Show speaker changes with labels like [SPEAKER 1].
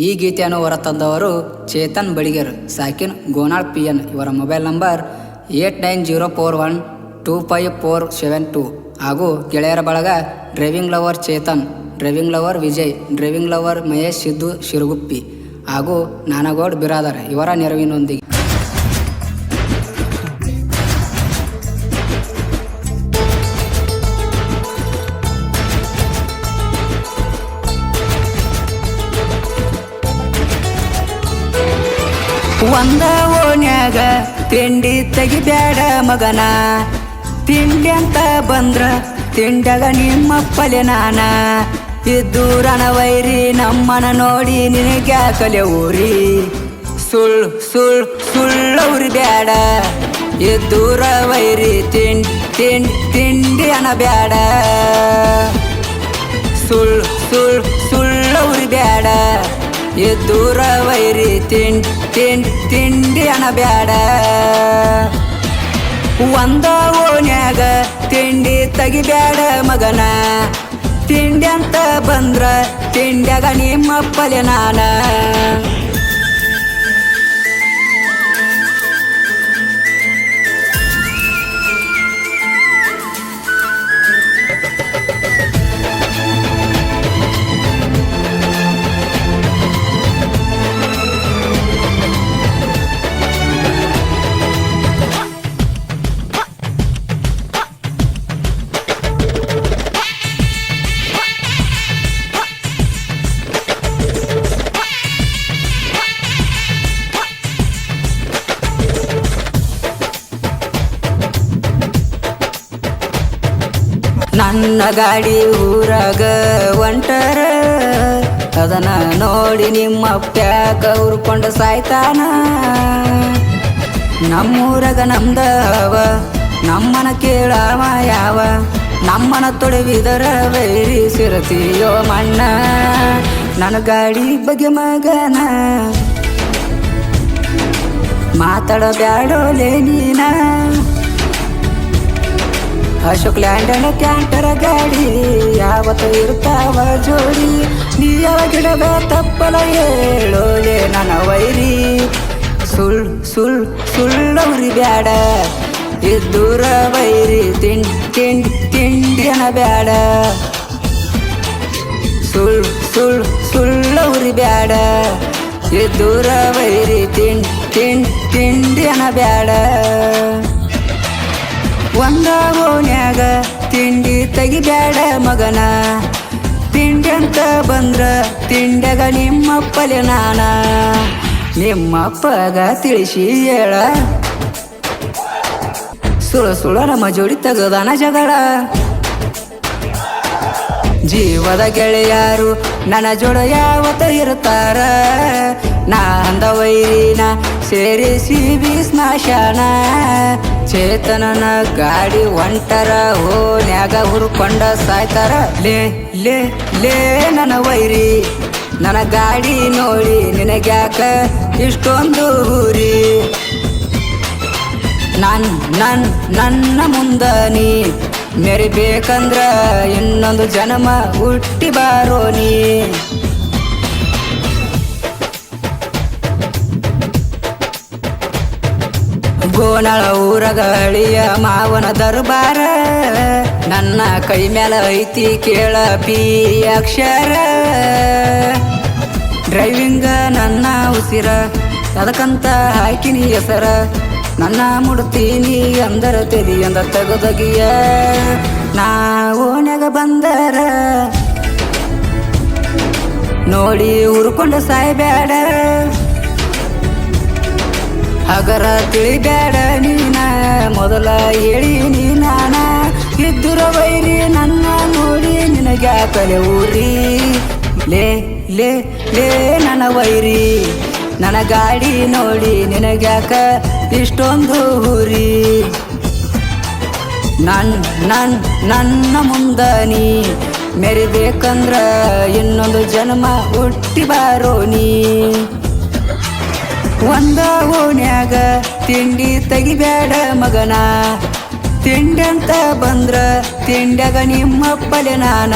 [SPEAKER 1] ಈ ಗೀತೆಯನ್ನು ಹೊರತಂದವರು ಚೇತನ್ ಬಡಿಗೇರ್, ಸಾಕಿನ್ ಗೋನಾಳ್ PN. ಇವರ ಮೊಬೈಲ್ ನಂಬರ್ 8904125472 ಹಾಗೂ ಗೆಳೆಯರ ಬಳಗ driving lover Chetan, driving lover Vijay, driving lover Mahesh Siddu Shiruguppi ಹಾಗೂ ನಾನಗೌಡ್ ಬಿರಾದರ್ ಇವರ ನೆರವಿನೊಂದಿಗೆ ಒಂದ ಓಣ್ಯಾಗ ತಿಂಡಿ ತೆಗಿಬ್ಯಾಡ ಮಗನ, ತಿಂಡಿ ಅಂತ ಬಂದ್ರ ತಿಂಡಗ ನಿಮ್ಮಪ್ಪಲೆ ನಾನ. ಇದ್ದೂರನ ವೈರಿ ನಮ್ಮನ ನೋಡಿ ನಿನಗ್ಯಾಕಲೆ ಊರಿ, ಸುಳ್ಳವ್ರಿ ಬ್ಯಾಡ. ಇದ್ದೂರ ವೈರಿ ತಿಂಡಿ ಅನ ಬ್ಯಾಡ, ಸುಳ್ಳವ್ರಿ ಬ್ಯಾಡ. ಎದ್ದೂರ ವೈರಿ ತಿಂಡಿ ಅನ ಬ್ಯಾಡ. ಒಂದ ಓಣ್ಯಾಗ ತಿಂಡಿ ತೆಗಿಬ್ಯಾಡ ಮಗನ, ತಿಂಡಿ ಅಂತ ಬಂದ್ರ ತಿಂಡ್ಯಾಗ ನಿಮ್ಮಪ್ಪಲೆ ನಾನ. ನನ್ನ ಗಾಡಿ ಊರಾಗ ಒಂಟರ, ಅದನ್ನ ನೋಡಿ ನಿಮ್ಮಪ್ಪ್ಯಾಕ ಉರ್ಕೊಂಡು ಸಾಯ್ತಾನ. ನಮ್ಮೂರಾಗ ನಮ್ದವ, ನಮ್ಮನ ಕೇಳವ ಯಾವ, ನಮ್ಮನ ತೊಡವಿದರ ವೈರಿ ಸಿರತಿಯೋ ಮಣ್ಣ. ನನ್ನ ಗಾಡಿ ಬಗ್ಗೆ ಮಗನ ಮಾತಾಡಬ್ಯಾಡೋಲೆ ನೀನ. ಅಶೋಕ್ ಲ್ಯಾಂಡನ ಕ್ಯಾಂಟರ ಗಾಡಿ ಯಾವತ್ತು ಇರ್ತಾವ ಜೋಡಿ, ನೀ ಯಾವಾಗಿಡದ ತಪ್ಪಲ ಹೇಳೋಲೆ ನನ್ನ ವೈರಿ. ಸುಳ್ಳವ್ರಿ ಬ್ಯಾಡ, ಇದ್ದೂರ ವೈರಿ ತಿಂಡಿಯನ ಬ್ಯಾಡ. ಸುಳ್ಳವ್ರಿ ಬ್ಯಾಡ, ಇದ್ದೂರ ವೈರಿ ತಿಂಡಿಯನ ಬ್ಯಾಡ. ಒಂದ ಓಣ್ಯಾಗ ತಿಂಡಿ ತೆಗಿಬ್ಯಾಡ ಮಗನ, ತಿಂಡಿ ಅಂತ ಬಂದ್ರ ತಿಂಡ್ಯಾಗ ನಿಮ್ಮಪ್ಪಲೆ ನಾನ. ನಿಮ್ಮಪ್ಪಗ ತಿಳಿಸಿ ಹೇಳ, ಸುಳ ನಮ್ಮ ಜೋಡಿ ತಗದಾನ ಜಗಳ. ಜೀವದ ಗೆಳೆಯಾರು ನನ್ನ ಜೋಡ ಯಾವತ್ತ ಇರ್ತಾರ, ನಾ ಅಂದ ವೈರಿನ ಸೇರಿಸಿ ಸ್ನಾಶನ. ಚೇತನನ ಗಾಡಿ ಒಂಟರ ಓನ್ಯಾಗ ಹುರ್ಕೊಂಡ ಸಾಯ್ತಾರ. ಲೇ ನನ್ನ ವೈರಿ, ನನ್ನ ಗಾಡಿ ನೋಡಿ ನಿನಗ್ಯಾಕ ಇಷ್ಟೊಂದು ಊರಿ. ನನ್ನ ಮುಂದ ನೀ ಮೆರಿಬೇಕಂದ್ರ ಇನ್ನೊಂದು ಜನ್ಮ ಹುಟ್ಟಿ ಬಾರೋ ನೀ. ಗೋನಾಳ ಊರಗ ಅಳಿಯ ಮಾವನ ದರ್ಬಾರ, ನನ್ನ ಕೈ ಮ್ಯಾಲ ಐತಿ ಕೇಳ ಪಿ ಅಕ್ಷರ. ಡ್ರೈವಿಂಗ ನನ್ನ ಉಸಿರ, ಅದಕ್ಕಂತ ಹಾಕಿನಿ ಹೆಸರ. ನನ್ನ ಮುಡ್ತೀನಿ ಅಂದರ ತೆಲಿ ಅಂದ ತಗದಗಿಯ, ನಾ ಓಣ್ಯಾಗ ಬಂದರ ನೋಡಿ ಉರ್ಕೊಂಡು ಸಾಯ್ಬ್ಯಾಡ. ಹಗರ ತಿಳಿಬ್ಯಾಡ ನೀನ, ಮೊದಲ ಹೇಳಿ ನಾನ. ಇದ್ದುರ ವೈರಿ ನನ್ನ ನೋಡಿ ನಿನಗ್ಯಾಕಲೆ ಊರಿ. ಲೇ ನನ್ನ ವೈರಿ, ನನ್ನ ಗಾಡಿ ನೋಡಿ ನಿನಗ್ಯಾಕ ಇಷ್ಟೊಂದು ಊರಿ. ನನ್ನ ಮುಂದ ನೀ ಮೆರಿಬೇಕಂದ್ರ ಇನ್ನೊಂದು ಜನ್ಮ ಹುಟ್ಟಿ ಬಾರೋ ನೀ. ಒಂದ ಓಣ್ಯಾಗ ತಿಂಡಿ ತೆಗಿಬ್ಯಾಡ ಮಗನ, ತಿಂಡಿ ಅಂತ ಬಂದ್ರ ತಿಂಡ್ಯಾಗ ನಿಮ್ಮಪ್ಪಲೆ ನಾನ.